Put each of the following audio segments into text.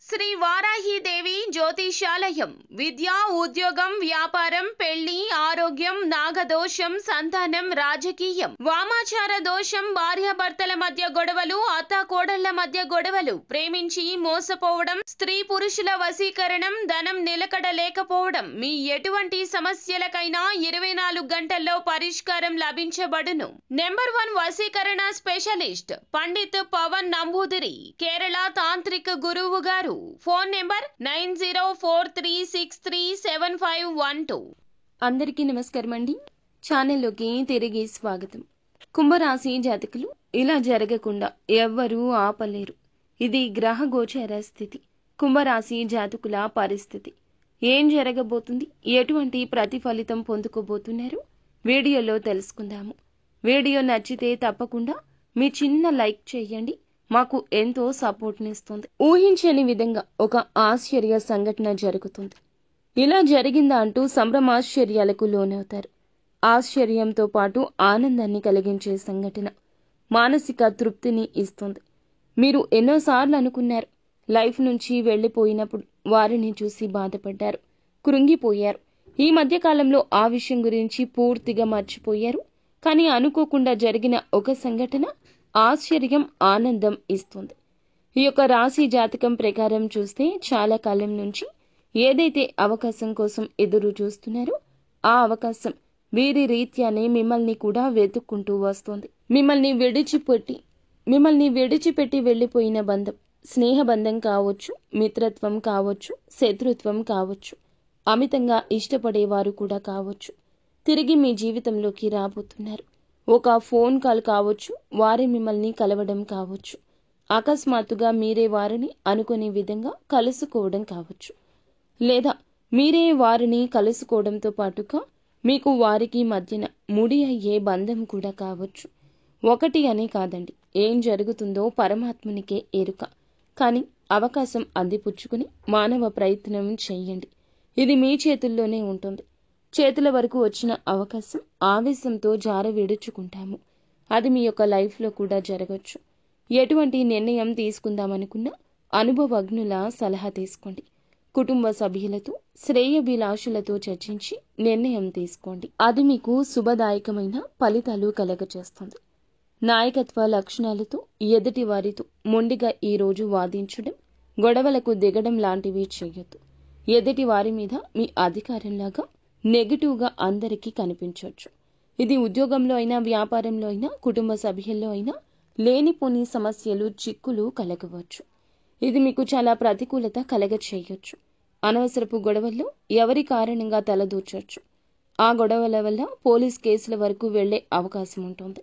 శ్రీ వారాహిదేవి జ్యోతిషాలయం విద్య, ఉద్యోగం, వ్యాపారం, పెళ్లి, ఆరోగ్యం, నాగదోషం, సంతానం, రాజకీయం, వామాచార దోషం, భార్యాభర్తల మధ్య గొడవలు, అత్తాకోడళ్ల మధ్య గొడవలు, ప్రేమించి మోసపోవడం, స్త్రీ పురుషుల వశీకరణం, ధనం నిలకడ లేకపోవడం, మీ ఎటువంటి సమస్యలకైనా 24 గంటల్లో పరిష్కారం లభించబడును. నెంబర్ 1 వశీకరణ స్పెషలిస్ట్ పండిత్ పవన్ నంబూదిరి, కేరళ తాంత్రిక గురువు గారు. Phone number 9043637512. అందరికీ నమస్కారం అండి. ఛానల్లోకి తిరిగి స్వాగతం. కుంభరాశి జాతకులు, ఇలా జరగకుండా ఎవ్వరూ ఆపలేరు. ఇది గ్రహ గోచర స్థితి. కుంభరాశి జాతకుల పరిస్థితి ఏం జరగబోతుంది, ఎటువంటి ప్రతిఫలితం పొందుకోబోతున్నారు వీడియోలో తెలుసుకుందాము. వీడియో నచ్చితే తప్పకుండా మీ చిన్న లైక్ చేయండి, మాకు ఎంతో సపోర్ట్నిస్తుంది. ఊహించని విధంగా ఒక ఆశ్చర్య సంఘటన జరుగుతుంది. ఇలా జరిగిందా అంటూ సంభ్రమాశ్చర్యాలకు లోనవుతారు. ఆశ్చర్యంతో పాటు ఆనందాన్ని కలిగించే సంఘటన మానసిక తృప్తిని ఇస్తుంది. మీరు ఎన్నోసార్లు అనుకున్నారు, లైఫ్ నుంచి వెళ్లిపోయినప్పుడు వారిని చూసి బాధపడ్డారు, కృంగిపోయారు. ఈ మధ్యకాలంలో ఆ విషయం గురించి పూర్తిగా మర్చిపోయారు. కానీ అనుకోకుండా జరిగిన ఒక సంఘటన ఆశ్చర్యం, ఆనందం ఇస్తుంది. ఈ యొక్క రాశి జాతకం ప్రకారం చూస్తే చాలా కాలం నుంచి ఏదైతే అవకాశం కోసం ఎదురు చూస్తున్నారో ఆ అవకాశం వీరి రీత్యానే మిమ్మల్ని కూడా వెతుక్కుంటూ వస్తుంది. మిమ్మల్ని విడిచిపెట్టి వెళ్లిపోయిన బంధం, స్నేహబంధం కావచ్చు, మిత్రత్వం కావచ్చు, శత్రుత్వం కావచ్చు, అమితంగా ఇష్టపడేవారు కూడా కావచ్చు, తిరిగి మీ జీవితంలోకి రాబోతున్నారు. ఒక ఫోన్ కాల్ కావచ్చు, వారే మిమ్మల్ని కలవడం కావచ్చు, అకస్మాత్తుగా మీరే వారిని అనుకునే విధంగా కలుసుకోవడం కావచ్చు, లేదా మీరే వారిని కలుసుకోవడంతో పాటుగా మీకు వారికి మధ్యన ముడి అయ్యే బంధం కూడా కావచ్చు. ఒకటి అని కాదండి, ఏం జరుగుతుందో పరమాత్మునికే ఎరుక. కానీ అవకాశం అందిపుచ్చుకుని మానవ ప్రయత్నం చెయ్యండి. ఇది మీ చేతుల్లోనే ఉంటుంది. చేతుల వరకు వచ్చిన అవకాశం ఆవేశంతో జారవిడుచుకుంటాము. అది మీ యొక్క లైఫ్లో కూడా జరగచ్చు. ఎటువంటి నిర్ణయం తీసుకుందామనుకున్నా అనుభవజ్ఞుల సలహా తీసుకోండి. కుటుంబ సభ్యులతో, శ్రేయభిలాషులతో చర్చించి నిర్ణయం తీసుకోండి. అది మీకు శుభదాయకమైన ఫలితాలు కలగచేస్తుంది. నాయకత్వ లక్షణాలతో ఎదుటి వారితో మొండిగా ఈరోజు వాదించడం, గొడవలకు దిగడం లాంటివి చేయొద్దు. ఎదుటి వారి మీద మీ అధికారంలాగా నెగిటివ్గా అందరికీ కనిపించవచ్చు. ఇది ఉద్యోగంలో అయినా, వ్యాపారంలో అయినా, కుటుంబ సభ్యుల్లో అయినా లేనిపోని సమస్యలు, చిక్కులు కలగవచ్చు. ఇది మీకు చాలా ప్రతికూలత కలగచేయొచ్చు. అనవసరపు గొడవల్లో ఎవరి కారణంగా తలదూర్చొచ్చు. ఆ గొడవల వల్ల పోలీస్ కేసుల వరకు వెళ్లే అవకాశం ఉంటుంది.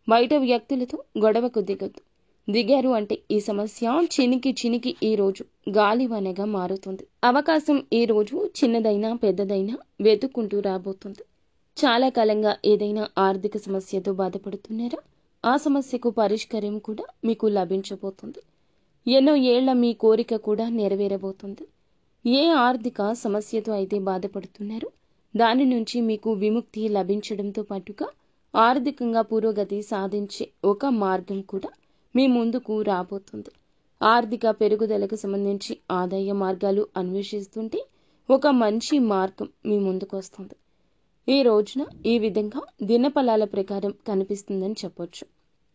బయట వ్యక్తులతో గొడవకు దిగొద్దు. దిగారు అంటే ఈ సమస్య చినికి ఈ రోజు గాలివానగా మారుతుంది. అవకాశం ఈ రోజు చిన్నదైనా పెద్దదైనా వెతుక్కుంటూ రాబోతుంది. చాలా కాలంగా ఏదైనా ఆర్థిక సమస్యతో బాధపడుతున్నారా? ఆ సమస్యకు పరిష్కారం కూడా మీకు లభించబోతుంది. ఎన్నో ఏళ్ల మీ కోరిక కూడా నెరవేరబోతుంది. ఏ ఆర్థిక సమస్యతో అయితే బాధపడుతున్నారో దాని నుంచి మీకు విముక్తి లభించడంతో పాటుగా ఆర్థికంగా పురోగతి సాధించే ఒక మార్గం కూడా మీ ముందుకు రాబోతుంది. ఆర్థిక పెరుగుదలకు సంబంధించి ఆదాయ మార్గాలు అన్వేషిస్తుంటే ఒక మంచి మార్గం మీ ముందుకు వస్తుంది. ఈ రోజున ఈ విధంగా దినఫలాల ప్రకారం కనిపిస్తుందని చెప్పొచ్చు.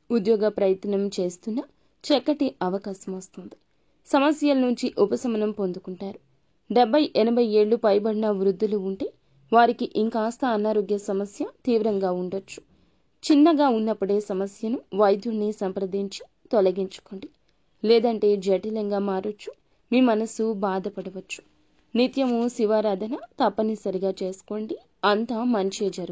ఉద్యోగ ప్రయత్నం చేస్తున్న చక్కటి అవకాశం వస్తుంది. సమస్యల నుంచి ఉపశమనం పొందుకుంటారు. 70-80 ఏళ్లు పైబడిన వృద్ధులు ఉంటే వారికి ఇంకాస్త అనారోగ్య సమస్య తీవ్రంగా ఉండొచ్చు. చిన్నగా ఉన్నప్పుడే సమస్యను వైద్యుడిని సంప్రదించి తొలగించుకోండి. లేదంటే జటిలంగా మారొచ్చు. మీ మనసు బాధపడవచ్చు. నిత్యము శివారాధన తప్పనిసరిగా చేసుకోండి. అంతా మంచి జరుగుతుంది.